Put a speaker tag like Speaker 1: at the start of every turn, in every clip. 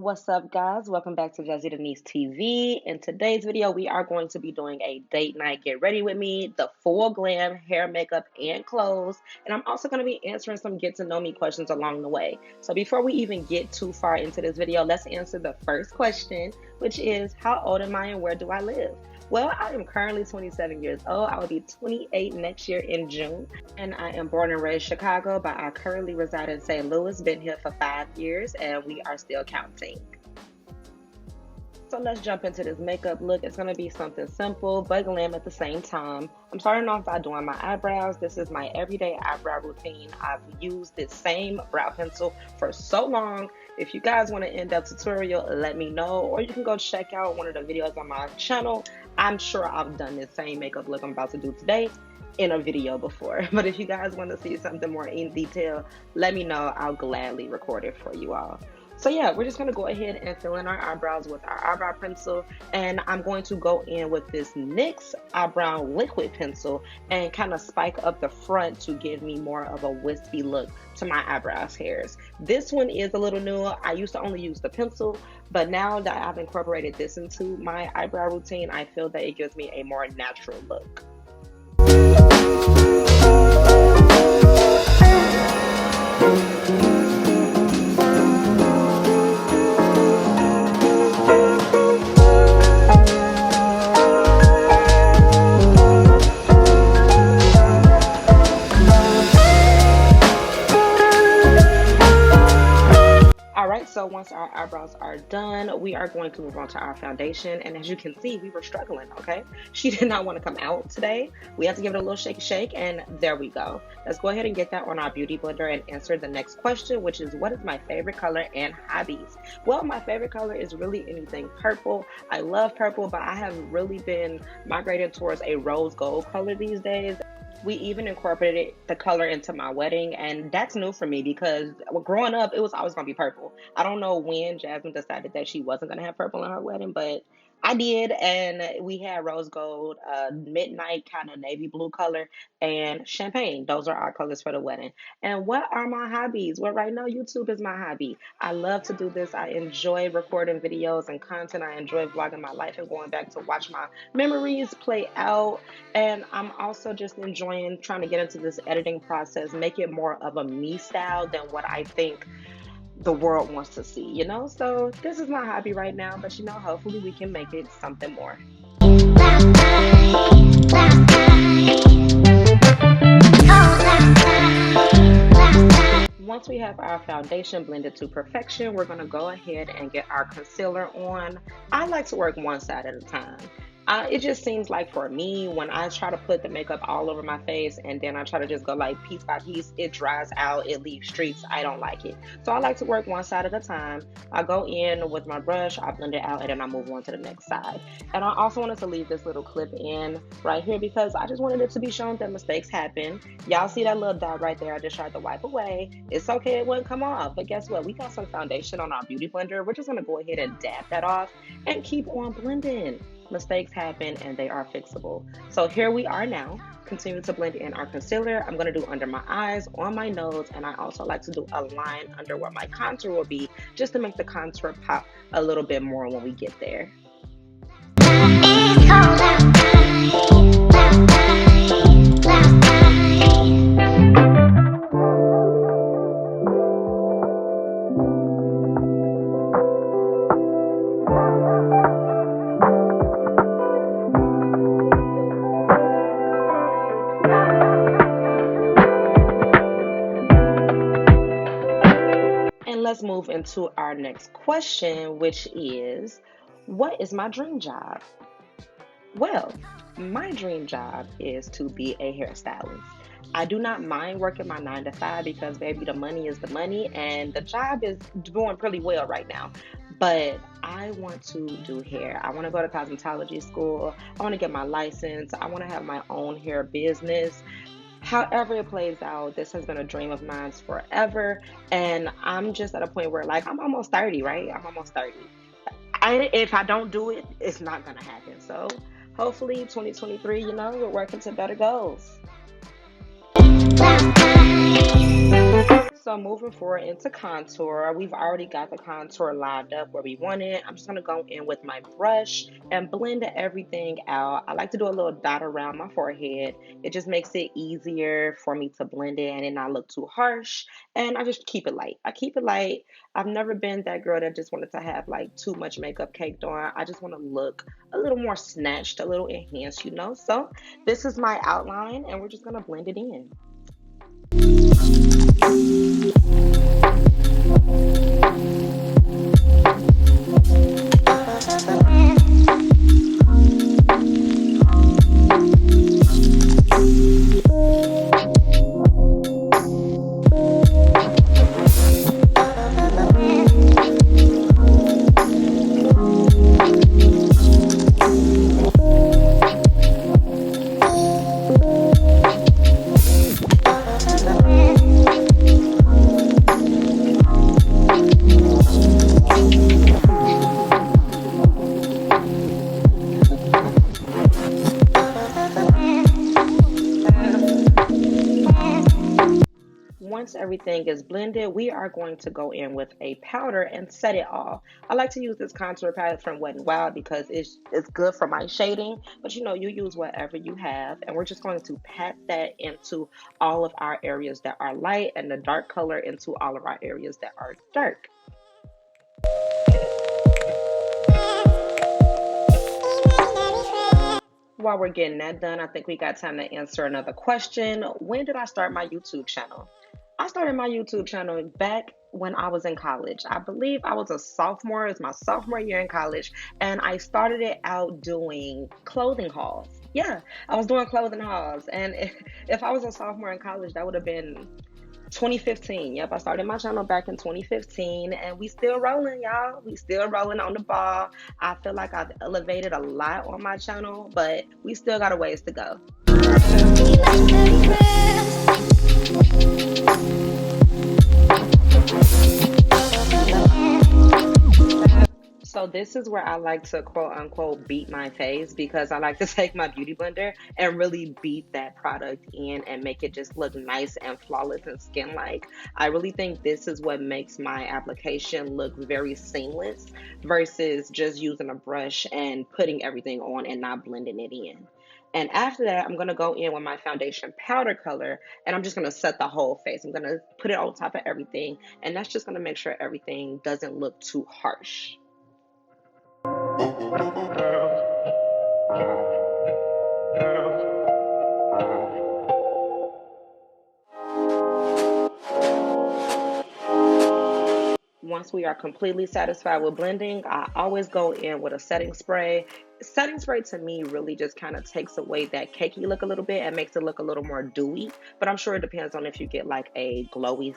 Speaker 1: What's up, guys? Welcome back to Jazzy Denise TV. In today's video, we are going to be doing a date night. Get ready with me, the full glam, hair, makeup, and clothes. And I'm also going to be answering some get to know me questions along the way. So before we even get too far into this video, let's answer the first question, which is how old am I and where do I live? Well, I am currently 27 years old. I will be 28 next year in June. And I am born and raised Chicago, but I currently reside in St. Louis. Been here for 5 years, and we are still counting. So let's jump into this makeup look. It's going to be something simple but glam at the same time. I'm starting off by doing my eyebrows. This is my everyday eyebrow routine. I've used this same brow pencil for so long. If you guys want an in-depth tutorial, let me know, or you can go check out one of the videos on my channel. I'm sure I've done this same makeup look I'm about to do today in a video before. But if you guys want to see something more in detail, let me know. I'll gladly record it for you all. So yeah, we're just going to go ahead and fill in our eyebrows with our eyebrow pencil, and I'm going to go in with this NYX eyebrow liquid pencil and kind of spike up the front to give me more of a wispy look to my eyebrows hairs. This one is a little new. I used to only use the pencil, but now that I've incorporated this into my eyebrow routine, I feel that it gives me a more natural look. So once our eyebrows are done, we are going to move on to our foundation. And as you can see, we were struggling, okay? She did not want to come out today. We had to give it a little shake, and there we go. Let's go ahead and get that on our beauty blender and answer the next question, which is what is my favorite color and hobbies? Well, my favorite color is really anything purple. I love purple, but I have really been migrating towards a rose gold color these days. We even incorporated the color into my wedding, and that's new for me because growing up, it was always going to be purple. I don't know when Jasmine decided that she wasn't going to have purple in her wedding, but I did, and we had rose gold, midnight kind of navy blue color, and champagne. Those are our colors for the wedding. And what are my hobbies? Well, right now, YouTube is my hobby. I love to do this. I enjoy recording videos and content. I enjoy vlogging my life and going back to watch my memories play out. And I'm also just enjoying trying to get into this editing process, make it more of a me style than what I think the world wants to see, you know? So this is my hobby right now, but you know, hopefully we can make it something more. Once we have our foundation blended to perfection, we're going to go ahead and get our concealer on. I like to work one side at a time. It just seems like for me, when I try to put the makeup all over my face and then I try to just go like piece by piece, it dries out, it leaves streaks. I don't like it. So I like to work one side at a time. I go in with my brush, I blend it out, and then I move on to the next side. And I also wanted to leave this little clip in right here because I just wanted it to be shown that mistakes happen. Y'all see that little dot right there? I just tried to wipe away. It's okay, it wouldn't come off. But guess what? We got some foundation on our beauty blender. We're just going to go ahead and dab that off and keep on blending. Mistakes happen and they are fixable. So here we are now. Continue to blend in our concealer. I'm going to do under my eyes, on my nose, and I also like to do a line under where my contour will be, just to make the contour pop a little bit more when we get there. Let's move into our next question, which is, what is my dream job? Well, my dream job is to be a hairstylist. I do not mind working my 9 to 5 because, baby, the money is the money and the job is doing pretty well right now. But I want to do hair. I want to go to cosmetology school. I want to get my license. I want to have my own hair business. However it plays out, this has been a dream of mine forever, and I'm just at a point where, like, I'm almost 30, right? I'm almost 30. If I don't do it, it's not going to happen. So hopefully 2023, you know, we're working to better goals. So moving forward into contour, we've already got the contour lined up where we want it. I'm just gonna go in with my brush and blend everything out. I like to do a little dot around my forehead. It just makes it easier for me to blend it and it not look too harsh. And I just keep it light. I keep it light. I've never been that girl that just wanted to have like too much makeup caked on. I just want to look a little more snatched, a little enhanced, you know. So this is my outline and we're just gonna blend it in. Once everything is blended, we are going to go in with a powder and set it off. I like to use this contour palette from Wet n Wild because it's good for my shading, but you know, you use whatever you have. And we're just going to pat that into all of our areas that are light and the dark color into all of our areas that are dark. While we're getting that done, I think we got time to answer another question. When did I start my YouTube channel? I started my YouTube channel back when I was in college. I believe I was a sophomore. It's my sophomore year in college. And I started it out doing clothing hauls. Yeah, I was doing clothing hauls. And if I was a sophomore in college, that would have been 2015. Yep, I started my channel back in 2015 and we still rolling, y'all. We still rolling on the ball. I feel like I've elevated a lot on my channel, but we still got a ways to go. So this is where I like to quote unquote beat my face because I like to take my beauty blender and really beat that product in and make it just look nice and flawless and skin-like. I really think this is what makes my application look very seamless versus just using a brush and putting everything on and not blending it in. And after that, I'm going to go in with my foundation powder color and I'm just going to set the whole face. I'm going to put it on top of everything and that's just going to make sure everything doesn't look too harsh. Once we are completely satisfied with blending, I always go in with a setting spray. Setting spray to me really just kind of takes away that cakey look a little bit and makes it look a little more dewy. But I'm sure it depends on if you get like a glowy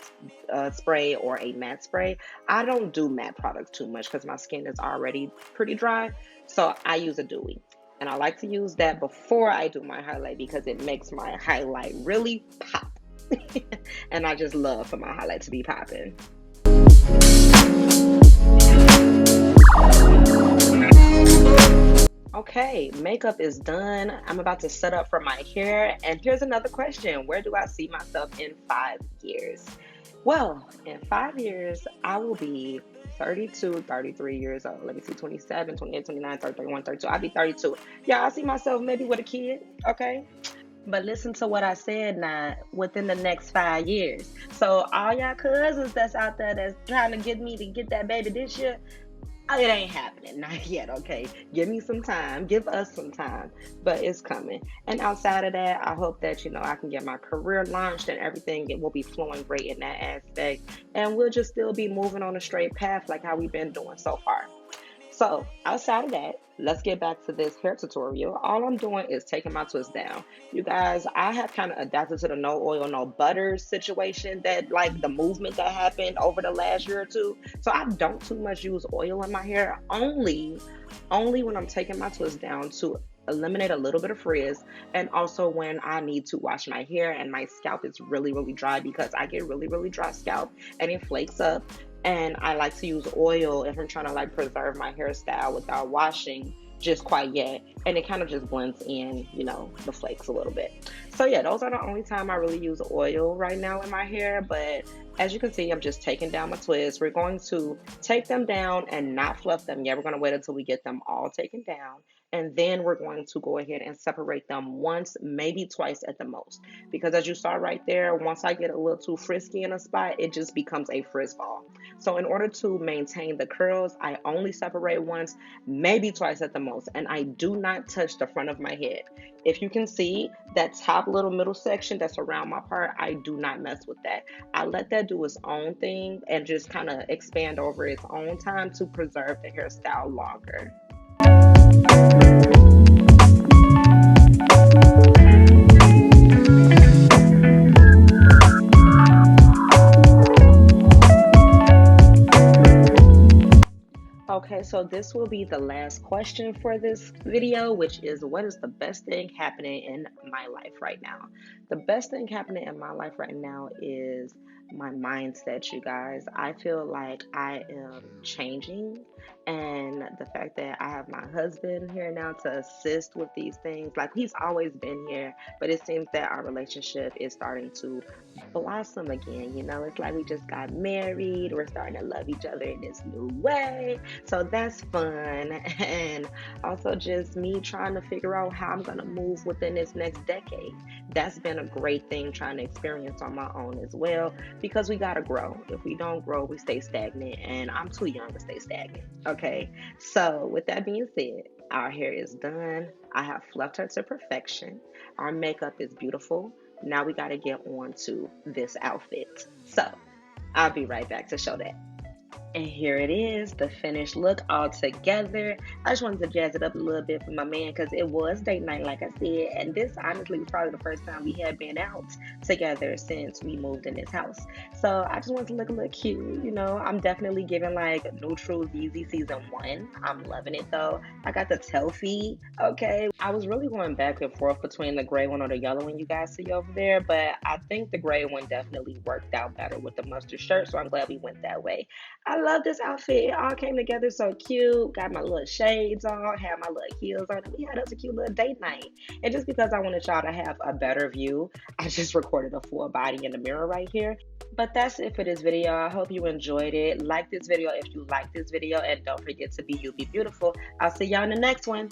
Speaker 1: spray or a matte spray. I don't do matte products too much because my skin is already pretty dry. So I use a dewy. And I like to use that before I do my highlight because it makes my highlight really pop. And I just love for my highlight to be popping. Okay, makeup is done. I'm about to set up for my hair. And here's another question. Where do I see myself in 5 years? Well, in 5 years, I will be 32, 33 years old. Let me see, 27, 28, 29, 30, 31, 32. I'll be 32. Yeah, I see myself maybe with a kid, okay? But listen to what I said now, within the next 5 years. So all y'all cousins that's out there that's trying to get me to get that baby this year, it ain't happening, not yet, okay? Give me some time, give us some time, but it's coming. And outside of that, I hope that, you know, I can get my career launched and everything, it will be flowing great in that aspect. And we'll just still be moving on a straight path like how we've been doing so far. So outside of that, let's get back to this hair tutorial. All I'm doing is taking my twist down. You guys, I have kind of adapted to the no oil, no butter situation that like the movement that happened over the last year or two. So I don't too much use oil in my hair, only when I'm taking my twist down to eliminate a little bit of frizz and also when I need to wash my hair and my scalp is really, really dry because I get really, really dry scalp and it flakes up. And I like to use oil if I'm trying to like preserve my hairstyle without washing just quite yet, and it kind of just blends in, you know, the flakes a little bit. So yeah, those are the only time I really use oil right now in my hair. But as you can see, I'm just taking down my twists. We're going to take them down and not fluff them yet. We're going to wait until we get them all taken down, and then we're going to go ahead and separate them once, maybe twice at the most. Because as you saw right there, once I get a little too frisky in a spot, it just becomes a frizz ball. So in order to maintain the curls, I only separate once, maybe twice at the most, and I do not touch the front of my head. If you can see that top little middle section that's around my part, I do not mess with that. I let that do its own thing and just kind of expand over its own time to preserve the hairstyle longer. Okay, so this will be the last question for this video, which is, what is the best thing happening in my life right now? The best thing happening in my life right now is my mindset, you guys. I feel like I am changing, and the fact that I have my husband here now to assist with these things, like he's always been here, but it seems that our relationship is starting to blossom again. You know, it's like we just got married, we're starting to love each other in this new way. So that's fun. And also just me trying to figure out how I'm going to move within this next decade. That's been a great thing trying to experience on my own as well, because we got to grow. If we don't grow, we stay stagnant, and I'm too young to stay stagnant. Okay. So with that being said, our hair is done. I have fluffed her to perfection. Our makeup is beautiful. Now we got to get on to this outfit. So I'll be right back to show that. And here it is, the finished look all together. I just wanted to jazz it up a little bit for my man because it was date night, like I said. And this honestly was probably the first time we had been out together since we moved in this house. So I just wanted to look a little cute. You know, I'm definitely giving like neutral Yeezy season 1. I'm loving it though. I got the Telfie, okay. I was really going back and forth between the gray one or the yellow one you guys see over there. But I think the gray one definitely worked out better with the mustard shirt. So I'm glad we went that way. I love this outfit. It all came together so cute. Got my little shades on, had my little heels on. We had us a cute little date night. And just because I wanted y'all to have a better view, I just recorded a full body in the mirror right here. But that's it for this video. I hope you enjoyed it. Like this video if you like this video. And don't forget to be you, be beautiful. I'll see y'all in the next one.